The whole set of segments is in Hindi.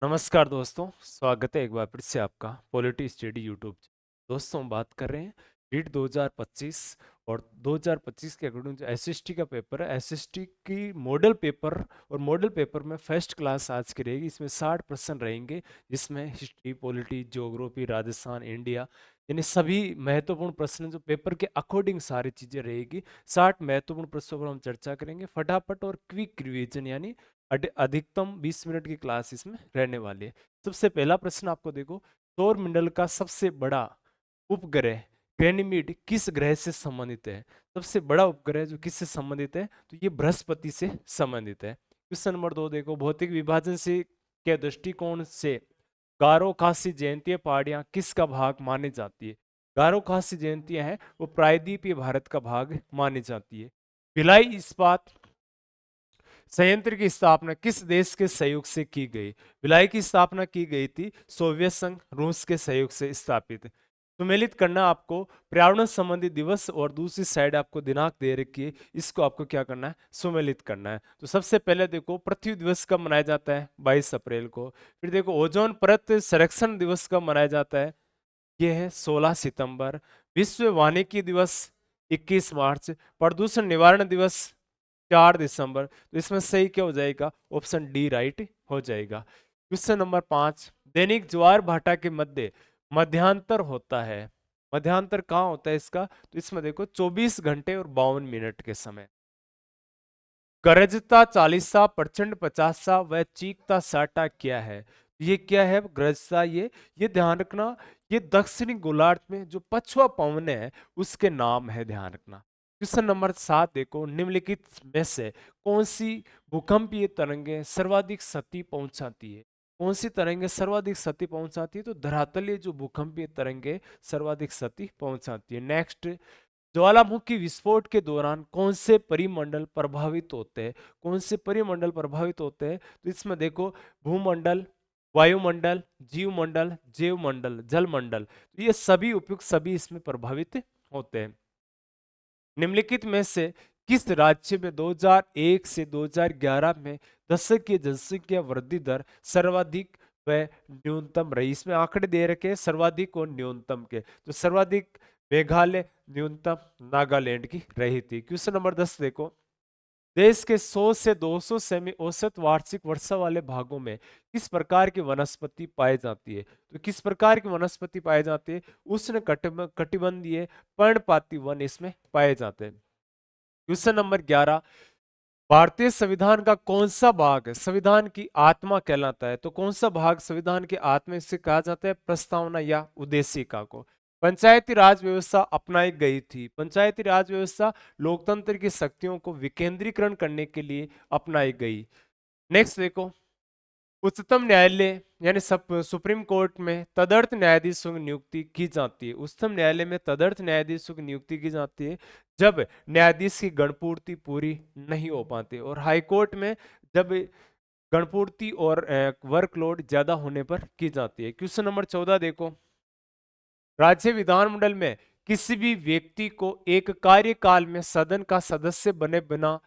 नमस्कार दोस्तों, स्वागत है एक बार फिर से आपका पॉलिटी स्टडी यूट्यूब। दोस्तों, हम बात कर रहे हैं रीट 2025 और 2025 के अकॉर्डिंग जो एसएसटी का पेपर है, एसएसटी की मॉडल पेपर। और मॉडल पेपर में फर्स्ट क्लास आज की रहेगी। इसमें 60 प्रश्न रहेंगे, जिसमें history, polity, geography, Rajasthan, India, यानी सभी महत्वपूर्ण प्रश्न जो पेपर के अकॉर्डिंग सारी चीजें रहेगी। 60 महत्वपूर्ण प्रश्नों पर हम चर्चा करेंगे फटाफट, और क्विक रिवीजन यानी अधिकतम 20 मिनट की क्लास इसमें रहने वाली है। सबसे पहला प्रश्न आपको देखो, सौर मंडल का सबसे बड़ा उपग्रह गैनीमीड किस ग्रह से संबंधित है? सबसे बड़ा उपग्रह जो किससे संबंधित है, तो ये बृहस्पति से संबंधित है। क्वेश्चन नंबर 2 देखो, भौतिक विभाजन से के दृष्टिकोण से गारो खासी जयंतीय पहाड़ियां किसका भाग मानी जाती है? गारो खासी जयंतियां हैं वो प्रायद्वीपीय भारत का भाग मानी जाती है। भिलाई इस्पात संयंत्र की स्थापना किस देश के सहयोग से की गई? भिलाई की स्थापना की गई थी सोवियत संघ रूस के सहयोग से स्थापित। सुमेलित करना आपको पर्यावरण संबंधी दिवस, और दूसरी साइड आपको दिनांक दे रखी है, इसको आपको क्या करना है, सुमेलित करना है। तो सबसे पहले देखो, पृथ्वी दिवस कब मनाया जाता है? 22 अप्रैल को। फिर देखो, ओजोन परत संरक्षण दिवस कब मनाया जाता है? ये है 16 सितंबर। विश्व वानिकी दिवस 21 मार्च। प्रदूषण निवारण दिवस 4 दिसंबर। तो इसमें सही क्या हो जाएगा? ऑप्शन डी राइट हो जाएगा। क्वेश्चन नंबर 5, दैनिक ज्वार भाटा के मध्य मध्यांतर होता है। मध्यांतर कहाँ होता है इसका? तो इसमें देखो 24 घंटे और 52 मिनट के समय। गरजता 40सा, प्रचंड 50सा, वह चीखता 60 क्या है? ये क्या है गरजता? ये ध्यान रखना, ये दक्षिणी गोलार्ध में जो पछुआ पवन है उसके नाम है, ध्यान रखना। क्वेश्चन नंबर 7 देखो, निम्नलिखित में से कौन सी भूकंपीय तरंगें सर्वाधिक क्षति पहुंचाती है? कौन सी तरंगें सर्वाधिक क्षति पहुंचाती है? तो धरातलीय जो भूकंपीय तरंगें सर्वाधिक क्षति पहुंचाती है। नेक्स्ट, ज्वालामुखी विस्फोट के दौरान कौन से परिमंडल प्रभावित होते हैं? कौन से परिमंडल प्रभावित होते हैं? तो इसमें देखो, भूमंडल, वायुमंडल, जीवमंडल, जैवमंडल, जलमंडल, तो ये सभी उपयुक्त सभी इसमें प्रभावित होते हैं। निम्नलिखित में से किस राज्य में 2001 से 2011 में दशक की जनसंख्या वृद्धि दर सर्वाधिक व न्यूनतम रही? इसमें आंकड़े दे रखे हैं सर्वाधिक और न्यूनतम के। तो सर्वाधिक मेघालय, न्यूनतम नागालैंड की रही थी। क्वेश्चन नंबर 10 देखो, देश के 100 से 200 सेमी औसत वार्षिक वर्षा वाले भागों में किस प्रकार की वनस्पति पाई जाती है? तो किस प्रकार की वनस्पति पाई जाती है? उष्ण कटिबंधीय पर्णपाती वन इसमें पाए जाते हैं। क्वेश्चन नंबर 11, भारतीय संविधान का कौन सा भाग संविधान की आत्मा कहलाता है? तो कौन सा भाग संविधान की आत्मा से कहा जाता है? प्रस्तावना या उद्देशिका को। पंचायती राज व्यवस्था अपनाई गई थी। पंचायती राज व्यवस्था लोकतंत्र की शक्तियों को विकेंद्रीकरण करने के लिए अपनाई गई। नेक्स्ट देखो, उच्चतम न्यायालय यानी सुप्रीम कोर्ट में तदर्थ न्यायाधीशों की नियुक्ति की जाती है। उच्चतम न्यायालय में तदर्थ न्यायाधीशों की नियुक्ति की जाती है जब न्यायाधीश की गणपूर्ति पूरी नहीं हो पाती, और हाई कोर्ट में जब गणपूर्ति और वर्कलोड ज्यादा होने पर की जाती है। क्वेश्चन नंबर 14 देखो, राज्य विधानमंडल में किसी भी व्यक्ति को एक कार्यकाल में सदन का सदस्य बने बिना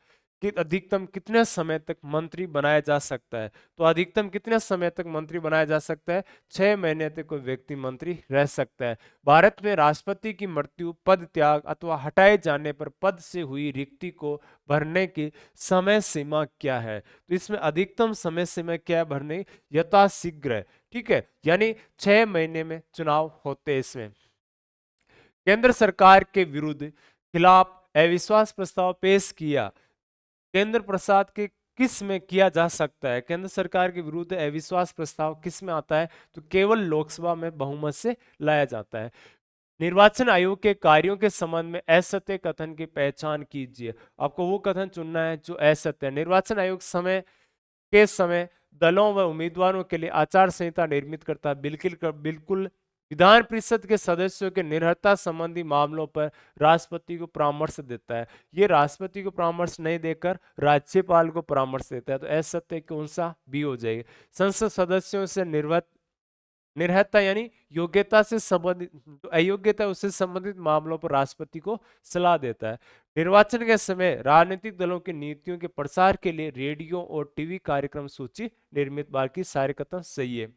कि अधिकतम कितने समय तक मंत्री बनाया जा सकता है? तो अधिकतम कितने समय तक मंत्री बनाया जा सकता है? 6 महीने तक कोई व्यक्ति मंत्री रह सकता है। भारत में राष्ट्रपति की मृत्यु, पद त्याग अथवा हटाए जाने पर पद से हुई रिक्ति को भरने की समय सीमा क्या है? तो इसमें अधिकतम समय सीमा क्या है भरने? यथाशीघ्र। ठीक है, यानी 6 महीने में चुनाव होते हैं इसमें। केंद्र सरकार के विरुद्ध खिलाफ अविश्वास प्रस्ताव पेश किया केंद्र प्रसाद के किस में किया जा सकता है? केंद्र सरकार के विरुद्ध अविश्वास प्रस्ताव किस में आता है? तो केवल लोकसभा में बहुमत से लाया जाता है। निर्वाचन आयोग के कार्यों के संबंध में असत्य कथन की पहचान कीजिए। आपको वो कथन चुनना है जो असत्य है। निर्वाचन आयोग समय दलों व उम्मीदवारों के लिए आचार संहिता निर्मित करता है। बिल्कुल विधान परिषद के सदस्यों के निर्भरता संबंधी मामलों पर राष्ट्रपति को परामर्श देता है। ये राष्ट्रपति को परामर्श नहीं देकर राज्यपाल को परामर्श देता है। तो असत्य कौन सा? बी हो जाएगा। संसद सदस्यों से निर्वाचित निर्हता यानी योग्यता से संबंधित, जो अयोग्यता है उससे संबंधित मामलों पर राष्ट्रपति को सलाह देता है। निर्वाचन के समय राजनीतिक दलों की नीतियों के प्रसार के लिए रेडियो और टीवी कार्यक्रम सूची निर्मित, बाकी सारे कथन सही है।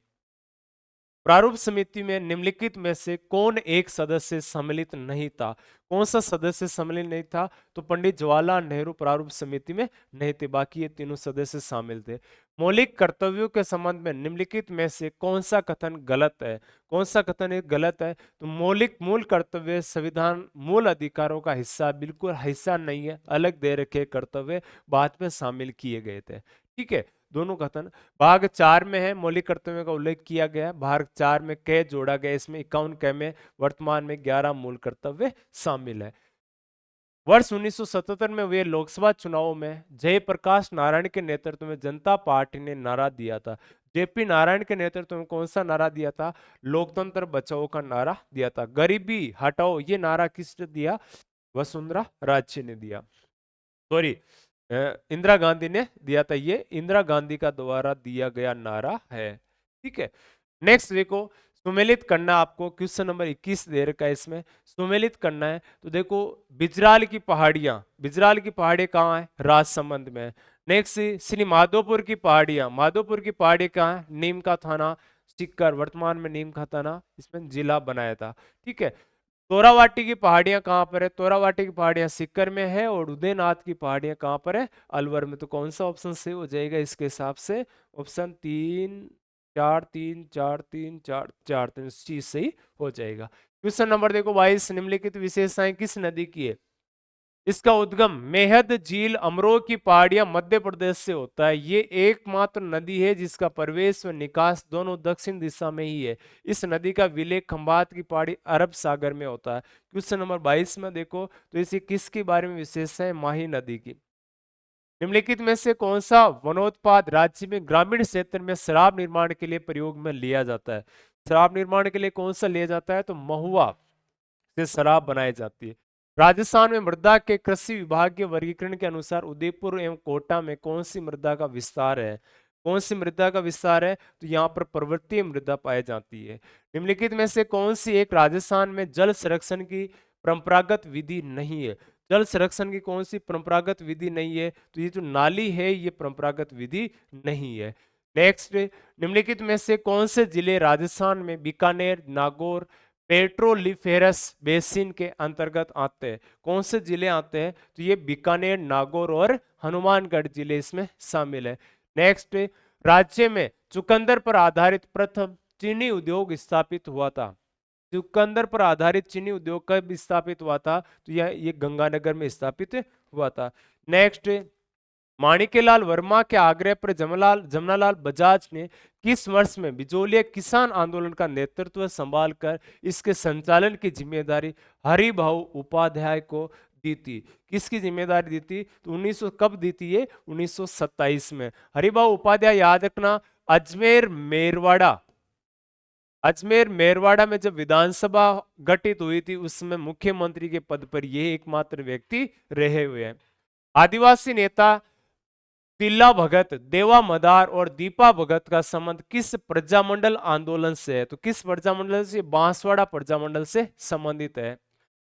प्रारूप समिति में निम्नलिखित में से कौन एक सदस्य सम्मिलित नहीं था? कौन सा सदस्य सम्मिलित नहीं था? तो पंडित जवाहरलाल नेहरू प्रारूप समिति में नहीं थे, बाकी ये तीनों सदस्य शामिल थे। मौलिक कर्तव्यों के संबंध में निम्नलिखित में से कौन सा कथन गलत है? कौन सा कथन एक गलत है? तो मौलिक मूल कर्तव्य संविधान मूल अधिकारों का हिस्सा, बिल्कुल हिस्सा नहीं है, अलग दे रखे कर्तव्य बाद में शामिल किए गए थे। ठीक है, दोनों कथन। भाग 4 में है मौलिक कर्तव्यों का उल्लेख किया गया, भाग 4 में क जोड़ा गया, इसमें 51 क में वर्तमान में 11 मूल कर्तव्य शामिल है। वर्ष 1977 में हुए लोकसभा चुनावों में जयप्रकाश नारायण के नेतृत्व में जनता पार्टी ने नारा दिया था। जेपी नारायण के नेतृत्व में कौन सा नारा दिया था? लोकतंत्र बचाओ का नारा दिया था। गरीबी हटाओ ये नारा किसने दिया? वसुंधरा राजे ने दिया, सॉरी इंदिरा गांधी ने दिया था। ये इंदिरा गांधी का द्वारा दिया गया नारा है। ठीक है, नेक्स्ट देखो, सुमेलित करना, आपको क्वेश्चन नंबर 21 दे रखा है, इसमें सुमेलित करना है। तो देखो, बिजराल की पहाड़ियां, बिजराल की पहाड़ी कहाँ है? राजसमंद में। नेक्स्ट श्री माधोपुर की पहाड़ियां, माधोपुर की पहाड़ी कहाँ है? नीम का थाना सीकर, वर्तमान में नीम का थाना इसमें जिला बनाया था। ठीक है, तोरावाटी की पहाड़ियां कहाँ पर है? तोरावाटी की पहाड़ियां सीकर में है, और उदयनाथ की पहाड़ियां कहाँ पर है? अलवर में। तो कौन सा ऑप्शन सही हो जाएगा इसके हिसाब से? ऑप्शन 3 4 3 4 3 4 4 3 चीज सही हो जाएगा। क्वेश्चन नंबर देखो 22, निम्नलिखित विशेषताएं किस नदी की है? इसका उद्गम मेहद झील अमरोह की पहाड़ियां मध्य प्रदेश से होता है। ये एकमात्र नदी है जिसका प्रवेश व निकास दोनों दक्षिण दिशा में ही है। इस नदी का विलय खंभात की पहाड़ी अरब सागर में होता है। क्वेश्चन नंबर 22 में देखो, तो इसे किसके बारे में विशेषता है? माही नदी की। निम्नलिखित में से कौन सा वनोत्पाद राज्य में ग्रामीण क्षेत्र में शराब निर्माण के लिए प्रयोग में लिया जाता है? शराब निर्माण के लिए कौन सा लिया जाता है? तो महुआ से शराब बनाई जाती है। राजस्थान में मृदा के कृषि विभाग के वर्गीकरण के अनुसार उदयपुर एवं कोटा में कौन सी मृदा का विस्तार है? कौन सी मृदा का विस्तार है? तो यहाँ पर पर्वतीय मृदा पाई जाती है। निम्नलिखित में से कौन सी एक राजस्थान में जल संरक्षण की परंपरागत विधि नहीं है? जल संरक्षण की कौन सी परंपरागत विधि नहीं है? तो ये जो नाली है ये परंपरागत विधि नहीं है। नेक्स्ट, निम्नलिखित में से कौन से जिले राजस्थान में बीकानेर, नागौर, पेट्रोलिफेरस बेसिन के अंतर्गत आते हैं? कौन से जिले आते हैं? तो ये बीकानेर, नागौर और हनुमानगढ़ जिले इसमें शामिल है। नेक्स्ट, राज्य में चुकंदर पर आधारित प्रथम चीनी उद्योग स्थापित हुआ था। चुकंदर पर आधारित चीनी उद्योग कब स्थापित हुआ था? तो यह ये गंगानगर में स्थापित हुआ था। नेक्स्ट, माणिक्यलाल वर्मा के आग्रह पर जमनालाल बजाज ने किस वर्ष में बिजोलिया किसान आंदोलन का नेतृत्व संभालकर इसके संचालन की जिम्मेदारी हरिभाऊ उपाध्याय को दी थी? किसकी जिम्मेदारी दी थी? तो 1900 कब दी थी ये? 1927 में। हरिभाऊ उपाध्याय याद रखना, अजमेर मेरवाड़ा, अजमेर मेरवाड़ा में जब विधानसभा गठित हुई थी उसमें मुख्यमंत्री के पद पर ये एकमात्र व्यक्ति रहे हुए हैं। आदिवासी नेता तिल्ला भगत, देवा मदार और दीपा भगत का संबंध किस प्रजामंडल आंदोलन से है? तो किस प्रजामंडल से? बांसवाड़ा प्रजामंडल से संबंधित है।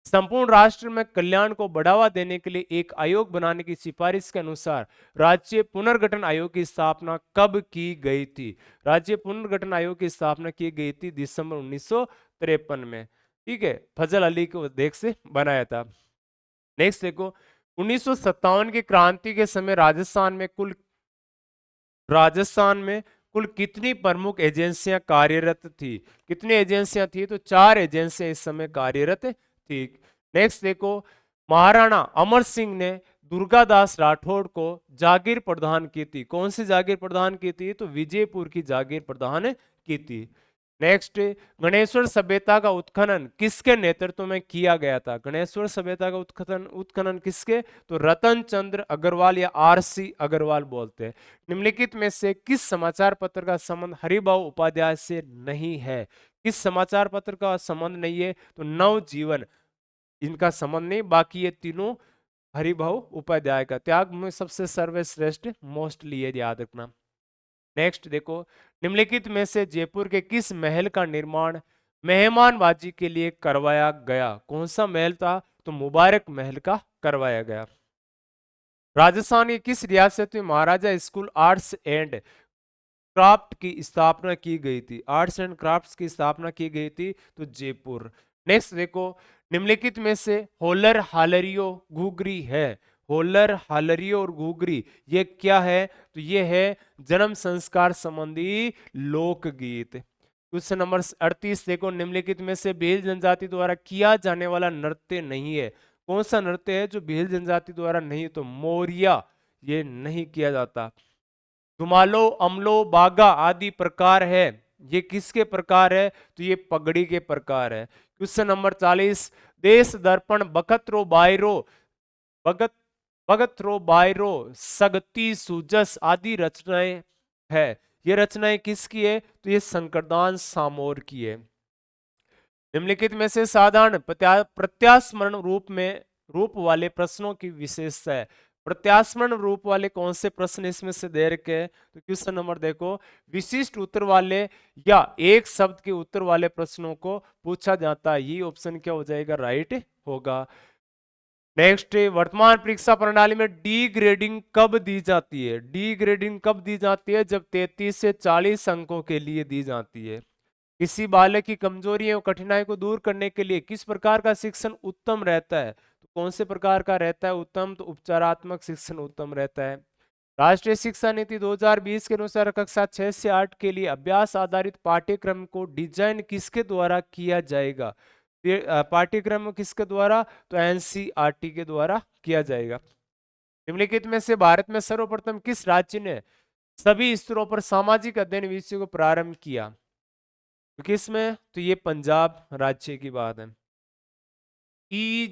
संपूर्ण राष्ट्र में कल्याण को बढ़ावा देने के लिए एक आयोग बनाने की सिफारिश के अनुसार राज्य पुनर्गठन आयोग की स्थापना कब की गई थी? राज्य पुनर्गठन आयोग की स्थापना की गई थी दिसंबर 1953 में। ठीक है, फजल अली को देख से बनाया था। नेक्स्ट देखो, 1957 की क्रांति के समय राजस्थान में कुल कितनी प्रमुख एजेंसियां कार्यरत थी? कितनी एजेंसियां थी? तो 4 एजेंसियां इस समय कार्यरत थी। नेक्स्ट देखो, महाराणा अमर सिंह ने दुर्गादास राठौड़ को जागीर प्रदान की थी। कौन सी जागीर प्रदान की थी? तो विजयपुर की जागीर प्रदान की थी। नेक्स्ट, गणेश्वर सभ्यता का उत्खनन किसके नेतृत्व में किया गया था? गणेश्वर सभ्यता का उत्खनन किसके? तो रतन चंद्र अग्रवाल या आरसी अग्रवाल बोलते हैं। निम्नलिखित में से किस समाचार पत्र का संबंध हरिभाऊ उपाध्याय से नहीं है? किस समाचार पत्र का संबंध नहीं है? तो नवजीवन, इनका संबंध नहीं, बाकी ये तीनों हरिभाऊ उपाध्याय का। त्याग में सबसे सर्वश्रेष्ठ, मोस्टली, याद रखना। नेक्स्ट देखो, निम्नलिखित में से जयपुर के किस महल का निर्माण मेहमानबाजी के लिए करवाया गया? कौन सा महल था? तो मुबारक महल का करवाया गया। राजस्थान की किस रियासत में महाराजा स्कूल आर्ट्स एंड क्राफ्ट की स्थापना की गई थी? आर्ट्स एंड क्राफ्ट्स की स्थापना की गई थी तो जयपुर। नेक्स्ट देखो, निम्नलिखित में से होलर हालरियो घुघरी है, होलर हालरियो और घुघरी ये क्या है? तो ये है जन्म संस्कार संबंधी लोकगीत। क्वेश्चन नंबर 38 देखो, निम्नलिखित में से भील जनजाति द्वारा किया जाने वाला नृत्य नहीं है? कौन सा नृत्य है जो भील जनजाति द्वारा नहीं? तो मोरिया, ये नहीं किया जाता। धुमालो, अमलो, बागा आदि प्रकार है, ये किसके प्रकार है? तो ये पगड़ी के प्रकार है। क्वेश्चन नंबर 40, देश दर्पण, बखत रो बायरो, भगत भगत रो बायरो, सगती, सुजस आदि रचनाएं है, ये रचनाएं किसकी है? तो ये शंकरदास सामोर की है। निम्नलिखित में से साधारण प्रत्यास्मरण रूप वाले प्रश्नों की विशेषता है। प्रत्यास्मरण रूप वाले कौन से प्रश्न इसमें से दे रखे हैं? तो क्वेश्चन नंबर देखो, विशिष्ट उत्तर वाले या एक शब्द के उत्तर वाले प्रश्नों को पूछा जाता है, ये ऑप्शन क्या हो जाएगा? राइट होगा। नेक्स्ट, वर्तमान परीक्षा प्रणाली में डी ग्रेडिंग कब दी जाती है? डी ग्रेडिंग कब दी जाती है? जब 33 से 40 अंकों के लिए दी जाती है। किसी बालक की कमजोरियों कठिनाई को दूर करने के लिए किस प्रकार का शिक्षण उत्तम रहता है? तो कौन से प्रकार का रहता है उत्तम? तो उपचारात्मक शिक्षण उत्तम रहता है। राष्ट्रीय शिक्षा नीति 2020 के अनुसार कक्षा 6 से 8 के लिए अभ्यास आधारित पाठ्यक्रम को डिजाइन किसके द्वारा किया जाएगा? पाठ्यक्रम किसके द्वारा? तो एनसीईआरटी के द्वारा किया जाएगा। निम्नलिखित में से भारत में सर्वप्रथम किस राज्य ने सभी स्तरों पर सामाजिक अध्ययन विषय को प्रारंभ किया? तो किस में? तो ये पंजाब राज्य की बात है।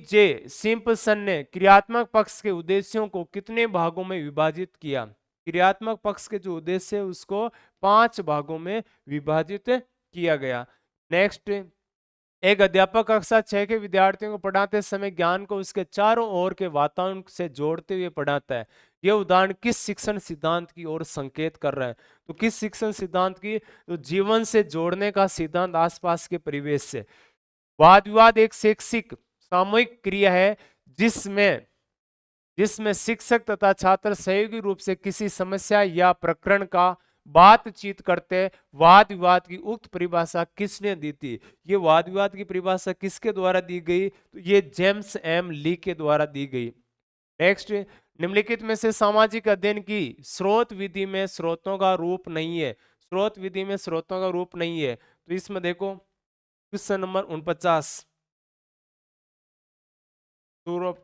जे सिंपसन ने क्रियात्मक पक्ष के उद्देश्यों को कितने भागों में विभाजित किया? क्रियात्मक पक्ष के जो उद्देश्य है उसको 5 भागों में विभाजित किया गया। नेक्स्ट, एक अध्यापक कक्षा 6 के विद्यार्थियों को पढ़ाते समय ज्ञान को उसके चारों ओर के वातावरण से जोड़ते हुए पढ़ाता है। यह उदाहरण किस शिक्षण सिद्धांत की ओर संकेत कर रहा है? तो किस शिक्षण सिद्धांत की? तो जीवन से जोड़ने का सिद्धांत, आसपास के परिवेश से। वाद विवाद एक शैक्षिक सामूहिक क्रिया है जिसमें जिसमें शिक्षक तथा छात्र सहयोगी रूप से किसी समस्या या प्रकरण का बातचीत करते। वाद विवाद की उक्त परिभाषा किसने दी थी? ये वाद विवाद की परिभाषा किसके द्वारा दी गई? तो ये जेम्स एम ली के द्वारा दी गई। नेक्स्ट, निम्नलिखित में से सामाजिक अध्ययन की स्रोत विधि में स्रोतों का रूप नहीं है? स्रोत विधि में स्रोतों का रूप नहीं है तो इसमें देखो क्वेश्चन नंबर 49,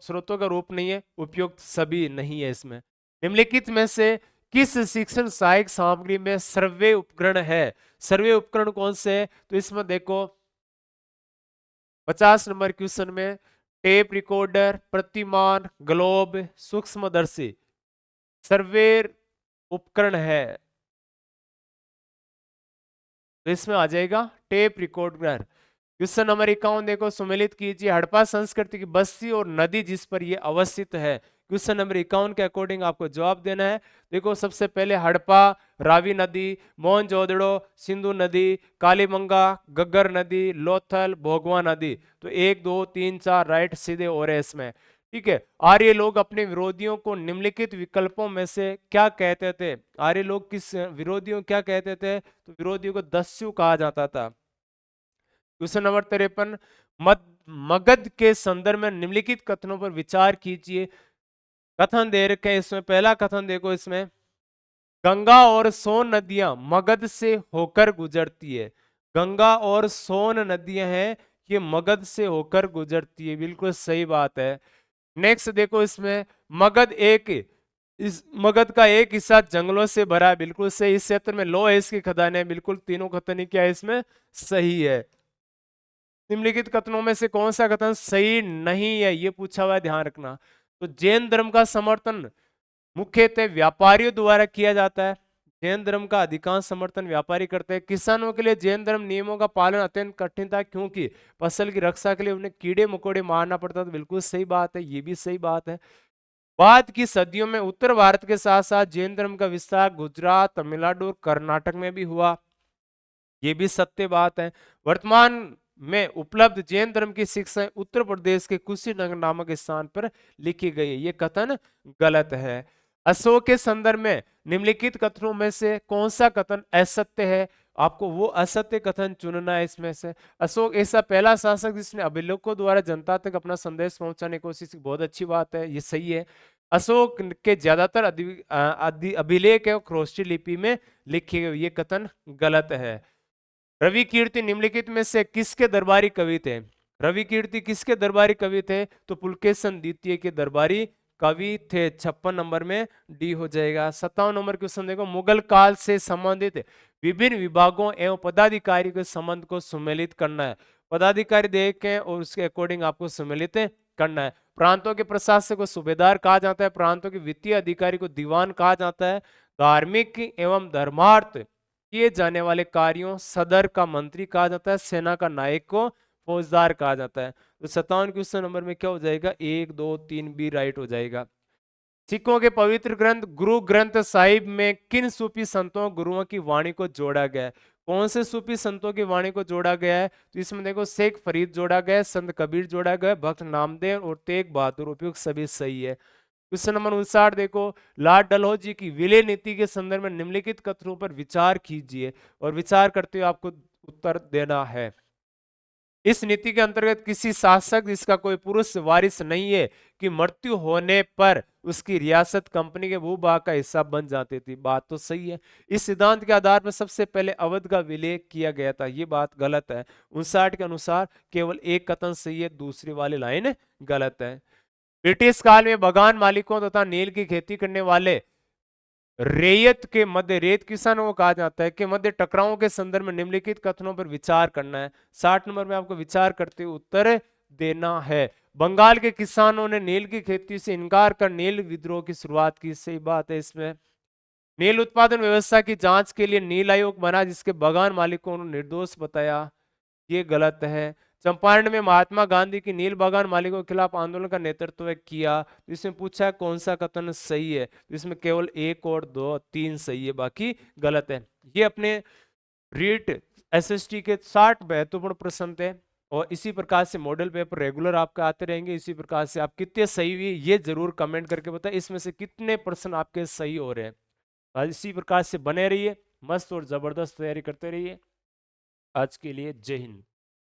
स्रोतों का रूप नहीं है, उपयुक्त सभी नहीं है इसमें। निम्नलिखित में से किस शिक्षण सहायक सामग्री में सर्वे उपकरण है? सर्वे उपकरण कौन से है? तो इसमें देखो 50 नंबर क्वेश्चन में टेप रिकॉर्डर, प्रतिमान, ग्लोब, सूक्ष्मदर्शी सर्वे उपकरण है, तो इसमें आ जाएगा टेप रिकॉर्डर। क्वेश्चन नंबर 51 देखो, सुमेलित कीजिए हड़प्पा संस्कृति की बस्ती और नदी जिस पर यह अवस्थित है। क्वेश्चन नंबर 51 के अकॉर्डिंग आपको जवाब देना है। देखो सबसे पहले हड़प्पा, रावी नदी, मोहनजोदड़ो, सिंधु नदी, कालीबंगा, गग्गर नदी, लोथल, भोगवा नदी। तो 1 2 3 4 राइट सीधे हो रहे इसमें। ठीक है, आर्य लोग अपने विरोधियों को निम्नलिखित विकल्पों में से क्या कहते थे? आर्य लोग किस विरोधियों क्या कहते थे? तो विरोधियों को दस्यु कहा जाता था। क्वेश्चन नंबर 53, मगध के संदर्भ में निम्नलिखित कथनों पर विचार कीजिए। कथन दे रखे हैं इसमें, पहला कथन देखो इसमें, गंगा और सोन नदियां मगध से होकर गुजरती है। गंगा और सोन नदियां हैं ये मगध से होकर गुजरती है, बिल्कुल सही बात है। नेक्स्ट देखो इसमें, इस मगध का एक हिस्सा जंगलों से भरा है, बिल्कुल सही। इस क्षेत्र में लोह इसकी खदानें, बिल्कुल तीनों कथन क्या है इसमें सही है। निम्नलिखित कथनों में से कौन सा कथन सही नहीं है ये पूछा हुआ है, ध्यान रखना। तो जैन धर्म का समर्थन मुख्यतः व्यापारियों द्वारा किया जाता है। जैन धर्म का अधिकांश समर्थन व्यापारी करते हैं। किसानों के लिए जैन धर्म नियमों का पालन अत्यंत कठिन था क्योंकि फसल की रक्षा के लिए उन्हें कीड़े मकोड़े मारना पड़ता था, बिल्कुल सही बात है, ये भी सही बात है। बाद की सदियों में उत्तर भारत के साथ साथ जैन धर्म का विस्तार गुजरात, तमिलनाडु और कर्नाटक में भी हुआ। ये भी सत्य बात है। वर्तमान में उपलब्ध जैन धर्म की शिक्षाएं उत्तर प्रदेश के कुशीनगर नामक स्थान पर लिखी गई है। ये कथन गलत है। अशोक के संदर्भ में निम्नलिखित कथनों में से कौन सा कथन असत्य है? आपको वो असत्य कथन चुनना है इसमें से। अशोक ऐसा पहला शासक जिसने अभिलेखों द्वारा जनता तक अपना संदेश पहुंचाने की कोशिश की, बहुत अच्छी बात है, ये सही है। अशोक के ज्यादातर अभिलेख है खरोष्ठी लिपि में लिखे गए, ये कथन गलत है। रवि कीर्ति निम्नलिखित में से किसके दरबारी कवि थे? रवि कीर्ति किसके दरबारी कवि थे? तो पुलकेशन द्वितीय के दरबारी कवि थे। 56 नंबर में डी हो जाएगा। 57 नंबर क्वेश्चन देखो, मुगल काल से संबंधित विभिन्न विभागों एवं पदाधिकारी के संबंध को सुमेलित करना है। पदाधिकारी देखें और उसके अकॉर्डिंग आपको सुमेलित करना है। प्रांतों के प्रशासक को सूबेदार कहा जाता है, प्रांतों के वित्तीय अधिकारी को दीवान कहा जाता है, धार्मिक एवं धर्मार्थ किए जाने वाले कार्यों सदर का मंत्री कहा जाता है, सेना का नायक को फौजदार कहा जाता है। तो 57 क्वेश्चन नंबर में क्या हो जाएगा? 1 2 3 बी राइट हो जाएगा। सिखों के पवित्र ग्रंथ गुरु ग्रंथ साहिब में किन सूफी संतों गुरुओं की वाणी को जोड़ा गया है? कौन से सूफी संतों की वाणी को जोड़ा गया है? तो इसमें देखो शेख फरीद जोड़ा गया है, संत कबीर जोड़ा गया है, भक्त नामदेव और तेग बहादुर, उपयुक्त सभी सही है। क्वेश्चन नंबर 59 देखो, लॉर्ड डलहौजी की विलय नीति के संदर्भ में निम्नलिखित कथनों पर विचार कीजिए और विचार करते हुए आपको उत्तर देना है। इस नीति के अंतर्गत किसी शासक जिसका कोई पुरुष वारिस नहीं है कि मृत्यु होने पर उसकी रियासत कंपनी के भूभाग का हिस्सा बन जाती थी। बात तो सही है। इस सिद्धांत के आधार पर सबसे पहले अवध का विलय किया गया था। ये बात गलत है। 59 के अनुसार केवल एक कथन सही है, दूसरी वाली लाइन गलत है। ब्रिटिश काल में बगान मालिकों तथा नील की खेती करने वाले रेयत के मध्य, रेत किसानों को कहा जाता है, के मध्य टकरावों के संदर्भ में निम्नलिखित कथनों पर विचार करना है। 60 नंबर में आपको विचार करते हुए उत्तर देना है। बंगाल के किसानों ने नील की खेती से इनकार कर नील विद्रोह की शुरुआत की। सही बात है। इसमें नील उत्पादन व्यवस्था की जांच के लिए नील आयोग बना जिसके बगान मालिकों ने निर्दोष बताया। ये गलत है। चंपारण में महात्मा गांधी की नील बागान मालिकों के खिलाफ आंदोलन का नेतृत्व किया। तो इसमें पूछा है कौन सा कथन सही है? तो इसमें केवल 1 और 2 3 सही है, बाकी गलत है। ये अपने रीट एसएसटी के 60 महत्वपूर्ण प्रश्न थे और इसी प्रकार से मॉडल पेपर रेगुलर आपके आते रहेंगे। इसी प्रकार से आप कितने सही हुए ये जरूर कमेंट करके बताएं, इसमें से कितने प्रश्न आपके सही हो रहे हैं। आज इसी प्रकार से बने रहिए, मस्त और जबरदस्त तैयारी करते रहिए। आज के लिए जय हिंद।